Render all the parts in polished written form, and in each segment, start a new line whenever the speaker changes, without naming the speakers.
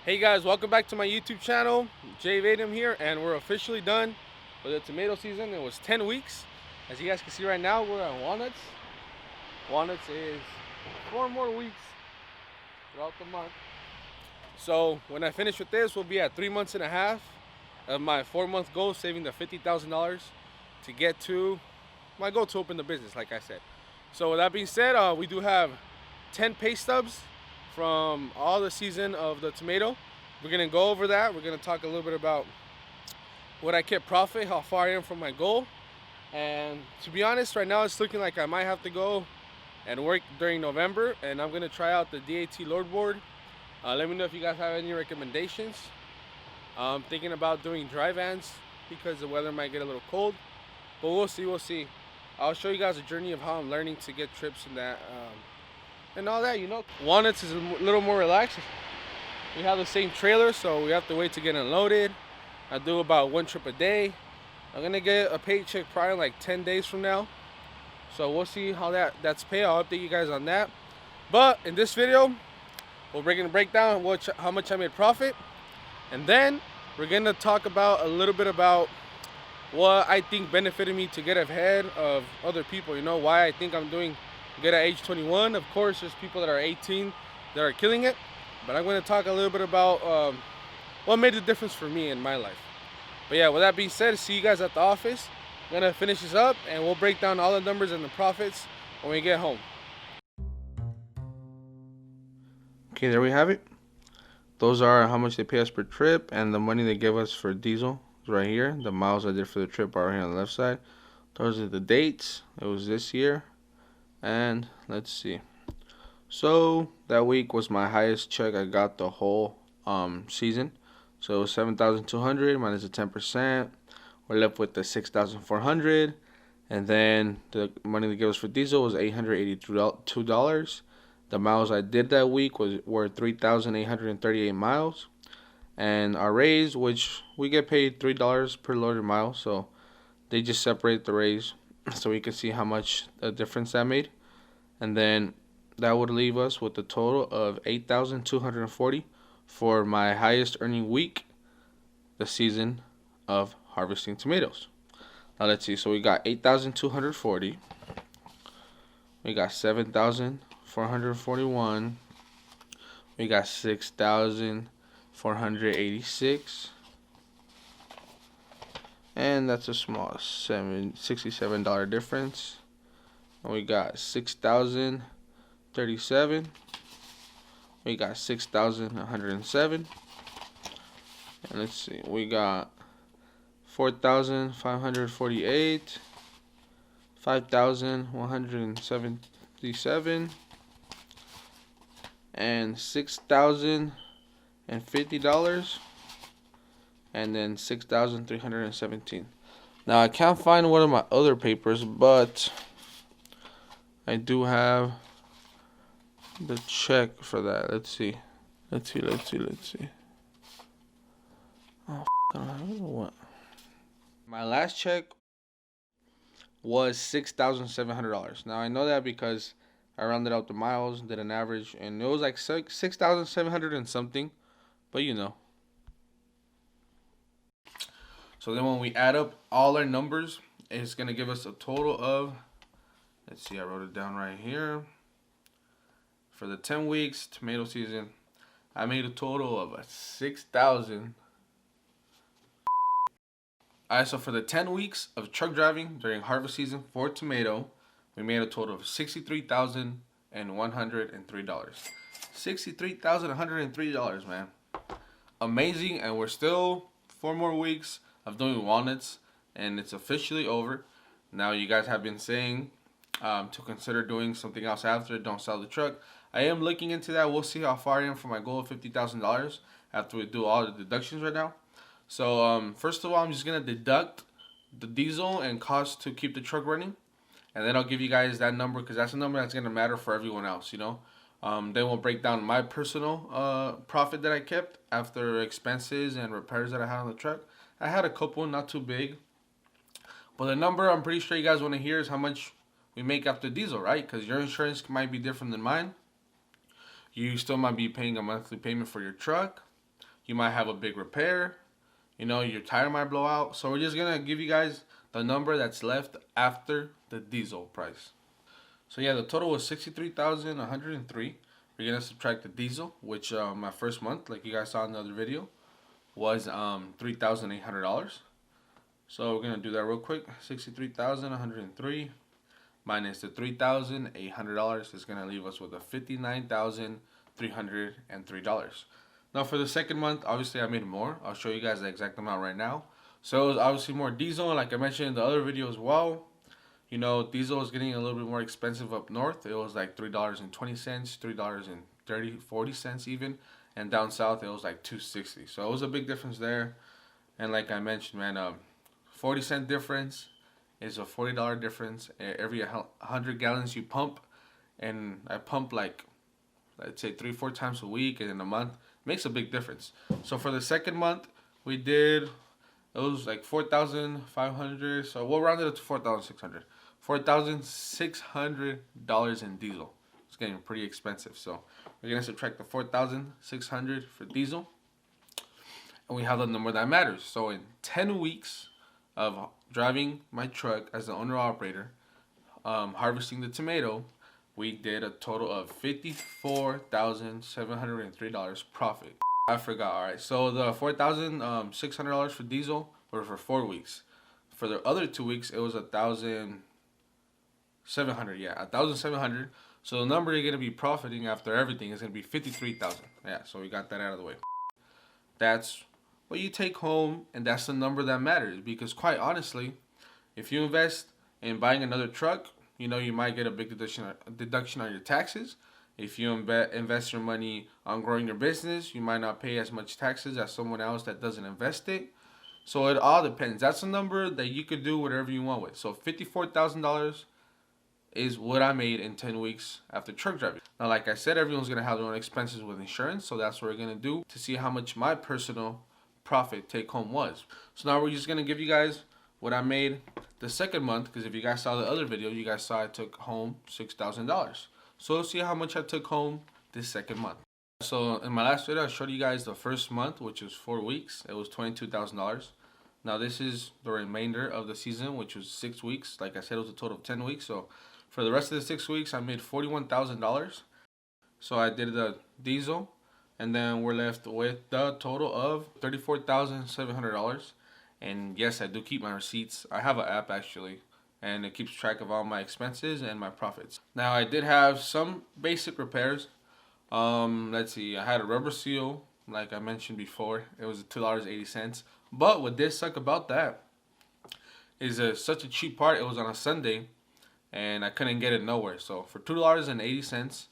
Hey guys, welcome back to my YouTube channel. Jay Vadum here, and we're officially done with the tomato season. It was 10 weeks. As you guys can see right now, we're on walnuts. Walnuts is 4 more weeks throughout the month. So when I finish with this, we'll be at 3 months and a half of my 4-month goal, saving the $50,000 to get to my goal to open the business, like I said. So with that being said, we do have 10 pay stubs from all the season of the tomato. We're gonna go over that. We're gonna talk a little bit about what I kept profit, how far I am from my goal. And to be honest, right now it's looking like I might have to go and work during November, and I'm gonna try out the DAT Lord Board. Let me know if you guys have any recommendations. I'm thinking about doing dry vans because the weather might get a little cold, but we'll see. I'll show you guys a journey of how I'm learning to get trips and that, and all that. Walnuts is a little more relaxed. We have the same trailer, so we have to wait to get unloaded. I do about 1 trip a day. I'm gonna get a paycheck probably like 10 days from now, so we'll see how that's paid. I'll update you guys on that. But in this video, we're gonna break down how much I made profit, and then we're gonna talk about a little bit about what I think benefited me to get ahead of other people. Why I think I'm doing good at age 21. Of course, there's people that are 18 that are killing it, but I'm going to talk a little bit about what made the difference for me in my life. But yeah, with that being said, see you guys at the office. I'm going to finish this up, and we'll break down all the numbers and the profits when we get home. Okay, there we have it. Those are how much they pay us per trip, and the money they give us for diesel is right here. The miles I did for the trip are right here on the left side. Those are the dates. It was this year. And let's see. So that week was my highest check I got the whole season. So it was 7,200 minus the 10%. We're left with the 6,400, and then the money they gave us for diesel was $882. The miles I did that week were 3,838 miles, and our raise, which we get paid $3 per loaded mile, so they just separate the raise so we can see how much a difference that made. And then that would leave us with a total of 8,240 for my highest earning week, the season of harvesting tomatoes. Now let's see. So we got 8,240. We got 7,441. We got 6,486. And that's a small $67 difference. And we got 6,037. We got 6,107. And let's see, we got 4,548, 5,177, and $6,050. And then 6,317. Now I can't find one of my other papers, but I do have the check for that. Let's see. Oh, I don't have it or what? My last check was $6,700. Now I know that because I rounded out the miles, did an average, and it was like 6,700 and something. But So then when we add up all our numbers, it's going to give us a total of, let's see, I wrote it down right here. For the 10 weeks tomato season, I made a total of 6,000. Alright, so for the 10 weeks of truck driving during harvest season for tomato, we made a total of $63,103. $63,103, man. Amazing, and we're still 4 more weeks of doing walnuts, and it's officially over. Now you guys have been saying to consider doing something else after. Don't sell the truck. I am looking into that. We'll see how far I am from my goal of $50,000 after we do all the deductions right now. So first of all, I'm just gonna deduct the diesel and cost to keep the truck running, and then I'll give you guys that number because that's a number that's gonna matter for everyone else. Then we'll break down my personal profit that I kept after expenses and repairs that I had on the truck. I had a couple, not too big. But the number I'm pretty sure you guys want to hear is how much we make after diesel, right? Because your insurance might be different than mine. You still might be paying a monthly payment for your truck. You might have a big repair. Your tire might blow out. So we're just gonna give you guys the number that's left after the diesel price. So yeah, the total was 63,103. We're gonna subtract the diesel, which my first month, like you guys saw in the other video, was $3,800. So we're gonna do that real quick. 63,103 minus the $3,800 is gonna leave us with a $59,303. Now for the second month, obviously I made more. I'll show you guys the exact amount right now. So it was obviously more diesel, and like I mentioned in the other video as well. Diesel is getting a little bit more expensive up north. It was like $3.20, $3.40 even, and down south it was like $2.60. So it was a big difference there. And like I mentioned, man, 40-cent difference is a $40 difference every 100 gallons you pump. And I pump like, let's say 3-4 times a week, and in a month it makes a big difference. So for the second month it was like 4,500. So we'll round it up to 4,600. $4,600 in diesel. It's getting pretty expensive. So we're gonna subtract the 4,600 for diesel, and we have the number that matters. So in 10 weeks of driving my truck as the owner operator, harvesting the tomato, we did a total of $54,703 profit. I forgot. All right. So the $4,600 for diesel were for 4 weeks. For the other 2 weeks, it was 1,700. Yeah, 1,700. So the number you're gonna be profiting after everything is gonna be 53,000. Yeah. So we got that out of the way. That's what you take home, and that's the number that matters. Because quite honestly, if you invest in buying another truck, you might get a big deduction on your taxes. If you invest your money on growing your business, you might not pay as much taxes as someone else that doesn't invest it. So it all depends. That's a number that you could do whatever you want with. So $54,000 is what I made in 10 weeks after truck driving. Now, like I said, everyone's going to have their own expenses with insurance. So that's what we're going to do to see how much my personal profit take home was. So now we're just going to give you guys what I made the second month. Because if you guys saw the other video, you guys saw I took home $6,000. So let's see how much I took home this second month. So in my last video, I showed you guys the first month, which was 4 weeks. It was $22,000. Now this is the remainder of the season, which was 6 weeks. Like I said, it was a total of 10 weeks. So for the rest of the 6 weeks, I made $41,000. So I did the diesel, and then we're left with the total of $34,700. And yes, I do keep my receipts. I have an app actually, and it keeps track of all my expenses and my profits. Now I did have some basic repairs. Let's see, I had a rubber seal, like I mentioned before. It was $2.80. But what did suck about that is such a cheap part. It was on a Sunday, and I couldn't get it nowhere. So for $2.80,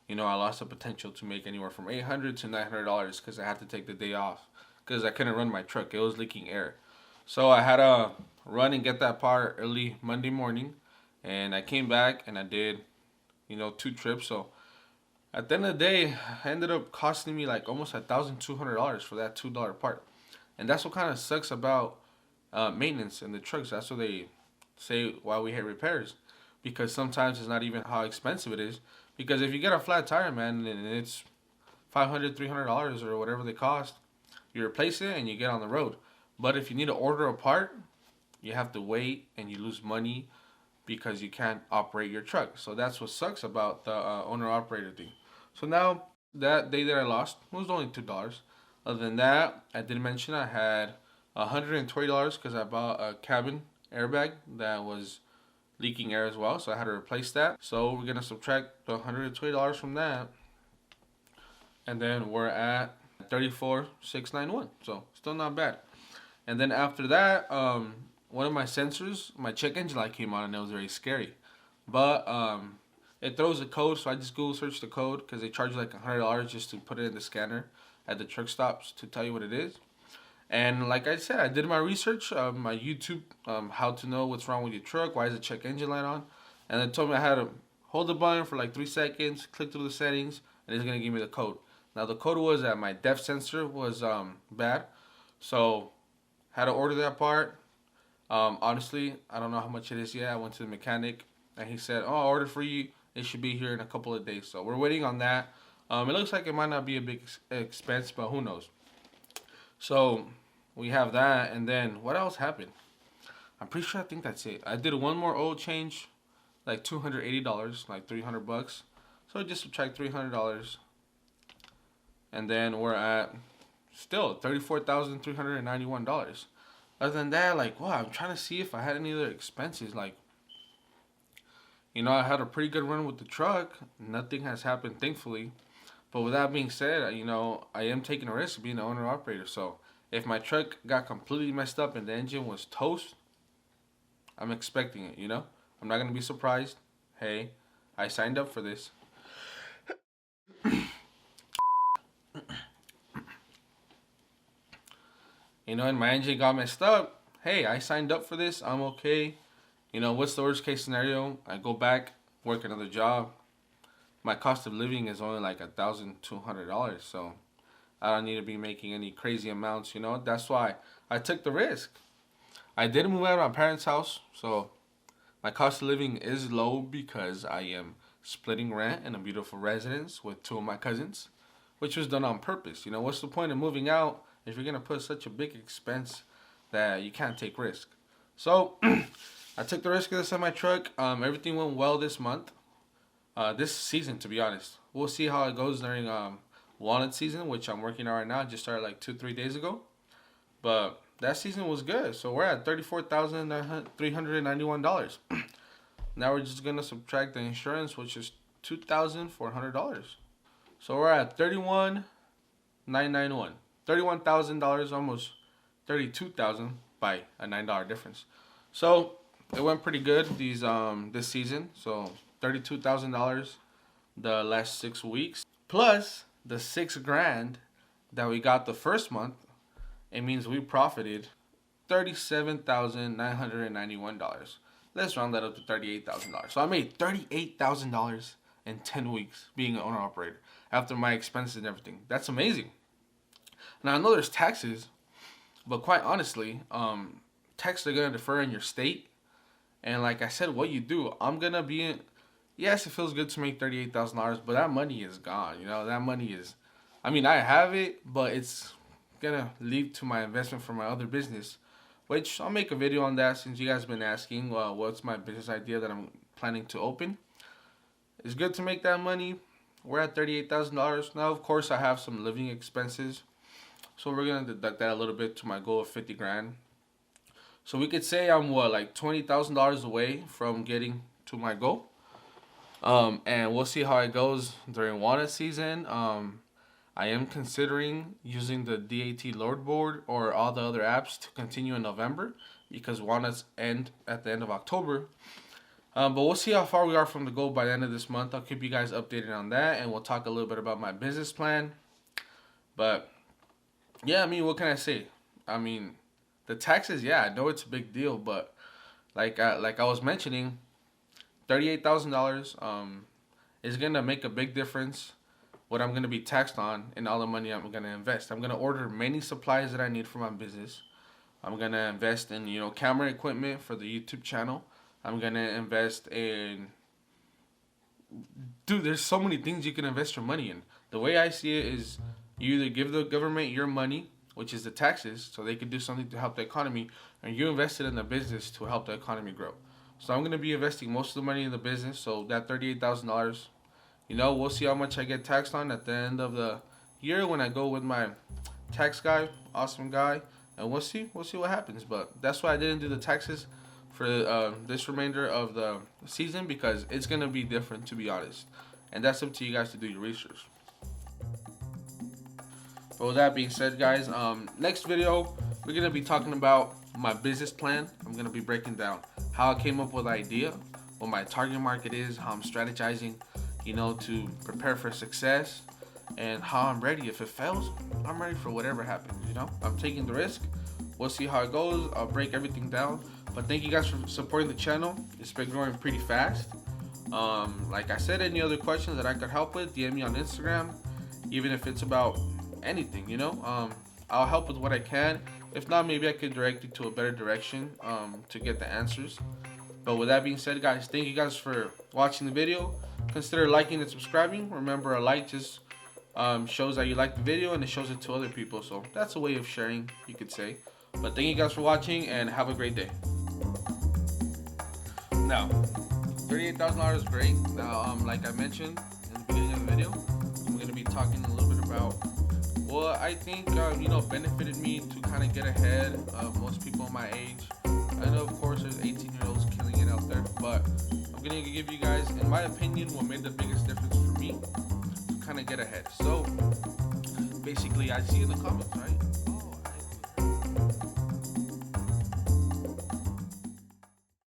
I lost the potential to make anywhere from $800 to $900 because I had to take the day off because I couldn't run my truck. It was leaking air. So I had to run and get that part early Monday morning, and I came back and I did, 2 trips. So at the end of the day, it ended up costing me like almost $1,200 for that $2 part. And that's what kind of sucks about maintenance in the trucks. That's what they say why we hate repairs, because sometimes it's not even how expensive it is. Because if you get a flat tire, man, and it's $500, $300 or whatever they cost, you replace it and you get on the road. But if you need to order a part, you have to wait and you lose money because you can't operate your truck. So that's what sucks about the owner-operator thing. So now, that day that I lost was only $2. Other than that, I did mention I had $120 because I bought a cabin airbag that was leaking air as well. So I had to replace that. So we're going to subtract the $120 from that. And then we're at $34,691. So still not bad. And then after that, one of my sensors, my check engine light came on, and it was very scary. But it throws a code, so I just Google searched the code because they charge like $100 just to put it in the scanner at the truck stops to tell you what it is. And like I said, I did my research, my YouTube, how to know what's wrong with your truck, why is the check engine light on. And it told me I had to hold the button for like 3 seconds, click through the settings, and it's going to give me the code. Now the code was that my depth sensor was bad, so had to order that part. Honestly, I don't know how much it is yet. I went to the mechanic and he said, "Oh, I'll order for you. It should be here in a couple of days." So we're waiting on that. It looks like it might not be a big expense, but who knows? So we have that, and then what else happened? I'm pretty sure I think that's it. I did one more oil change, like $280, like $300. So just subtract $300, and then we're at still $34,391. Other than that, like, wow, I'm trying to see if I had any other expenses. Like, I had a pretty good run with the truck. Nothing has happened, thankfully. But with that being said, I am taking a risk being an owner operator. So if my truck got completely messed up and the engine was toast, I'm expecting it. I'm not gonna be surprised. Hey, I signed up for this. And my engine got messed up. Hey, I signed up for this. I'm okay. What's the worst case scenario? I go back, work another job. My cost of living is only like $1,200, so I don't need to be making any crazy amounts. That's why I took the risk. I did move out of my parents' house, so my cost of living is low because I am splitting rent in a beautiful residence with two of my cousins, which was done on purpose. What's the point of moving out if you're gonna put such a big expense that you can't take risk? So I took the risk of the semi truck. Everything went well this month. This season, to be honest, we'll see how it goes during walnut season, which I'm working on right now. Just started like 2-3 days ago, but that season was good. So we're at $34,391. Now we're just gonna subtract the insurance, which is $2,400. So we're at $31,991. $31,000, almost $32,000 by a $9 difference. So it went pretty good this season. So $32,000 the last 6 weeks, plus the $6,000 that we got the first month. It means we profited $37,991. Let's round that up to $38,000. So I made $38,000 in 10 weeks being an owner operator after my expenses and everything. That's amazing. Now I know there's taxes, but quite honestly, taxes are gonna defer in your state. And like I said, what you do, I'm gonna be in. Yes, it feels good to make $38,000, but that money is gone. That money is. I mean, I have it, but it's gonna lead to my investment for my other business, which I'll make a video on that since you guys been asking. What's my business idea that I'm planning to open? It's good to make that money. We're at $38,000 now. Of course, I have some living expenses, so we're gonna deduct that a little bit to my goal of $50,000. So we could say I'm like $20,000 away from getting to my goal. And we'll see how it goes during walnut season. I am considering using the DAT Lord Board or all the other apps to continue in November because walnuts end at the end of October. But we'll see how far we are from the goal by the end of this month. I'll keep you guys updated on that, and we'll talk a little bit about my business plan. But yeah, what can I say? The taxes, yeah, I know it's a big deal, but like I was mentioning, $38,000 is gonna make a big difference. What I'm gonna be taxed on and all the money I'm gonna invest. I'm gonna order many supplies that I need for my business. I'm gonna invest in camera equipment for the YouTube channel. I'm gonna invest in. Dude, there's so many things you can invest your money in. The way I see it is, you either give the government your money, which is the taxes, so they can do something to help the economy, and you invest it in the business to help the economy grow. So I'm gonna be investing most of the money in the business. So that $38,000, we'll see how much I get taxed on at the end of the year when I go with my tax guy, awesome guy, and we'll see what happens. But that's why I didn't do the taxes for this remainder of the season, because it's gonna be different, to be honest, and that's up to you guys to do your research. But with that being said, guys, next video we're gonna be talking about my business plan. I'm gonna be breaking down how I came up with the idea, what my target market is, how I'm strategizing, to prepare for success, and how I'm ready. If it fails, I'm ready for whatever happens. I'm taking the risk. We'll see how it goes. I'll break everything down. But thank you guys for supporting the channel. It's been growing pretty fast. Like I said, any other questions that I could help with, DM me on Instagram. Even if it's about anything, I'll help with what I can. If not, maybe I could direct you to a better direction to get the answers. But with that being said, guys, thank you guys for watching the video. Consider liking and subscribing. Remember, a like just shows that you like the video and it shows it to other people. So that's a way of sharing, you could say. But thank you guys for watching and have a great day. Now, $38,000 is great. Now, like I mentioned in the beginning of the video, I'm going to be talking a little bit about what I think, benefited me to kind of get ahead of most people my age. I know, of course, there's 18-year-olds killing it out there, but I'm going to give you guys, in my opinion, what made the biggest difference for me to kind of get ahead. So, basically, I see in the comments, right?